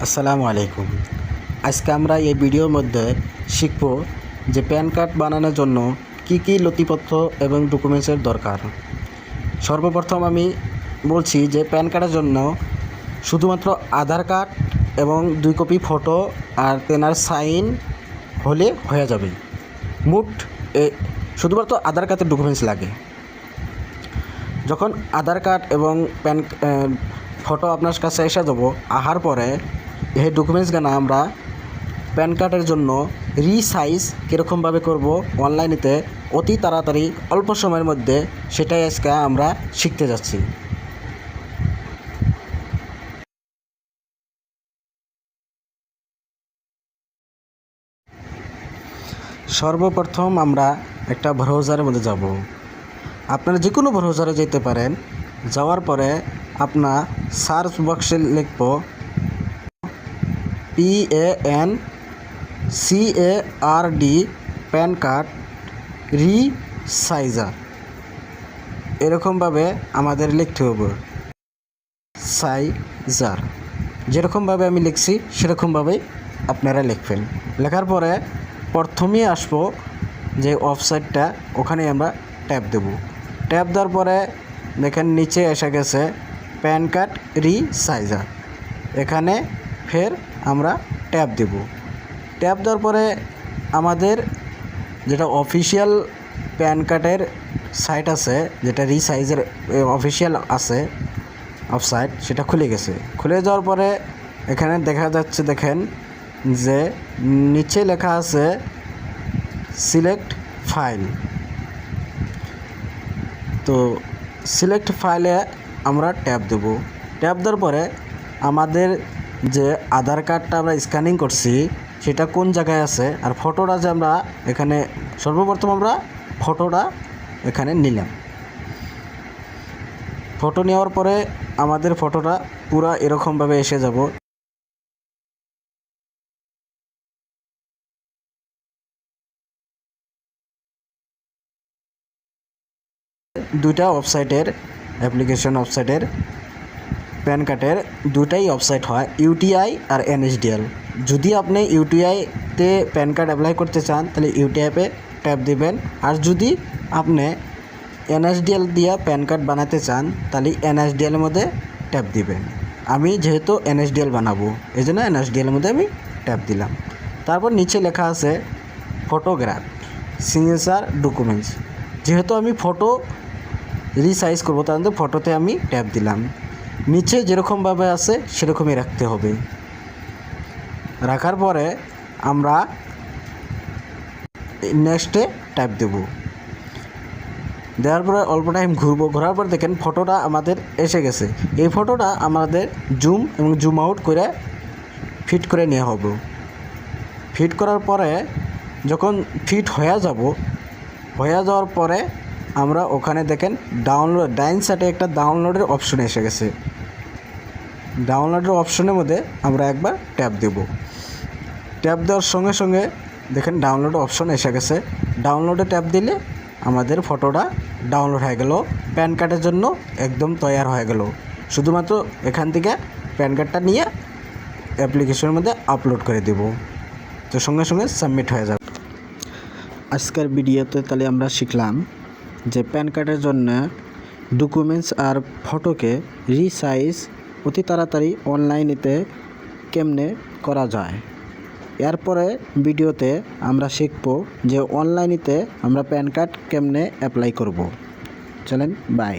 আসসালামু আলাইকুম। আজকে আমরা এই ভিডিওর মধ্যে শিখব যে প্যান কার্ড বানানোর জন্য কি কি নথিপত্র এবং ডকুমেন্টসের দরকার। সর্বপ্রথম আমি বলছি যে প্যান কার্ডের জন্য শুধুমাত্র আধার কার্ড এবং 2 কপি ফটো আর তেনার সাইন হলে হয়ে যাবে। মোট শুধুমাত্র আধার কার্ডের ডকুমেন্টস লাগে। যখন আধার কার্ড এবং ফটো আপনার কাছে এসে যাব আহার পরে এই ডকুমেন্টসগুলো আমরা প্যান কার্ডের জন্য রিসাইজ কীরকমভাবে করব অনলাইনেতে অতি তাড়াতাড়ি অল্প সময়ের মধ্যে সেটাই আজকে আমরা শিখতে যাচ্ছি। সর্বপ্রথম আমরা একটা ব্রাউজারের মধ্যে যাব। আপনারা যে কোনো ব্রাউজারে যেতে পারেন। যাওয়ার পরে আপনার সার্চ বক্সে লিখব PANCARD প্যান কার্ড রিসাইজার, এরকমভাবে আমাদের লিখতে হবে সাইজার। যেরকমভাবে আমি লিখছি সেরকমভাবেই আপনারা লিখবেন। লেখার পরে প্রথমেই আসবো যে ওয়েবসাইটটা, ওখানে আমরা ট্যাপ দেব। ট্যাপ দেওয়ার পরে দেখেন নিচে এসে গেছে প্যান কার্ড রিসাইজার। এখানে ফের আমরা ট্যাপ দেব। ট্যাপ দেওয়ার পরে আমাদের যেটা অফিসিয়াল প্যান কার্ডের সাইট আছে, যেটা রিসাইজের অফিসিয়াল আছে ওয়েবসাইট, সেটা খুলে গেছে। খুলে যাওয়ার পরে এখানে দেখা যাচ্ছে, দেখেন যে নিচে লেখা আছে সিলেক্ট ফাইল। তো সিলেক্ট ফাইলে আমরা ট্যাপ দেব। ট্যাপ দেওয়ার পরে আমাদের যে আধার কার্ডটা আমরা স্ক্যানিং করছি সেটা কোন জায়গায় আছে, আর ফটোটা যে আমরা এখানে সর্বপ্রথম আমরা ফটোটা এখানে নিলাম। ফটো নেওয়ার পরে আমাদের ফটোটা পুরো এরকমভাবে এসে যাব। দুইটা ওয়েবসাইটের অ্যাপ্লিকেশন, ওয়েবসাইটের প্যান কার্ডের দুটাই ওয়েবসাইট হয়, UTI আর NSDL। যদি আপনি UTIতে প্যান কার্ড অ্যাপ্লাই করতে চান তাহলে UTIতে ট্যাপ দিবেন, আর যদি আপনি NSDL দিয়ে প্যান কার্ড বানাতে চান তাহলে NSDL এর মধ্যে ট্যাপ দিবেন। আমি যেহেতু NSDL বানাবো এই জন্য NSDL এর মধ্যে আমি ট্যাপ দিলাম। তারপর নিচে লেখা আছে ফটোগ্রাফ সিগনেচার ডকুমেন্টস। যেহেতু আমি ফটো রিসাইজ করবো তার মধ্যে ফটোতে আমি ট্যাপ দিলাম। নিচে যেরকমভাবে আছে সেরকমই রাখতে হবে। রাখার পরে আমরা নেক্সটে ট্যাপ দেব। দেওয়ার পরে অল্প টাইম ঘুরবো। ঘোরার পর দেখেন ফটোটা আমাদের এসে গেছে। এই ফটোটা আমাদের জুম এবং জুম আউট করে ফিট করে নেওয়া হবে। ফিট করার পরে যখন ফিট হয়ে যাওয়ার পরে আমরা ওখানে দেখেন ডাউনলোড, ডাইন সাইডে একটা ডাউনলোডের অপশন এসে গেছে। ডাউনলোডের অপশনের মধ্যে আমরা একবার ট্যাপ দেব। ট্যাপ দেওয়ার সঙ্গে সঙ্গে দেখেন ডাউনলোড অপশন এসে গেছে। ডাউনলোডে ট্যাপ দিলে আমাদের ফটোটা ডাউনলোড হয়ে গেল। প্যান কার্ডের জন্য একদম তৈয়ার হয়ে গেল। শুধুমাত্র এখান থেকে প্যান কার্ডটা নিয়ে অ্যাপ্লিকেশনের মধ্যে আপলোড করে দেব, তো সঙ্গে সঙ্গে সাবমিট হয়ে যাবে। আজকের ভিডিওতে তাহলে আমরা শিখলাম যে প্যান কার্ডের জন্য ডকুমেন্টস আর ফটোকে রিসাইজ অতি তাড়াতাড়ি অনলাইনেতে কেমনে করা যায়। এরপরে ভিডিওতে আমরা শিখব যে অনলাইনেতে আমরা প্যান কার্ড কেমনে অ্যাপ্লাই করব। চলেন, বাই।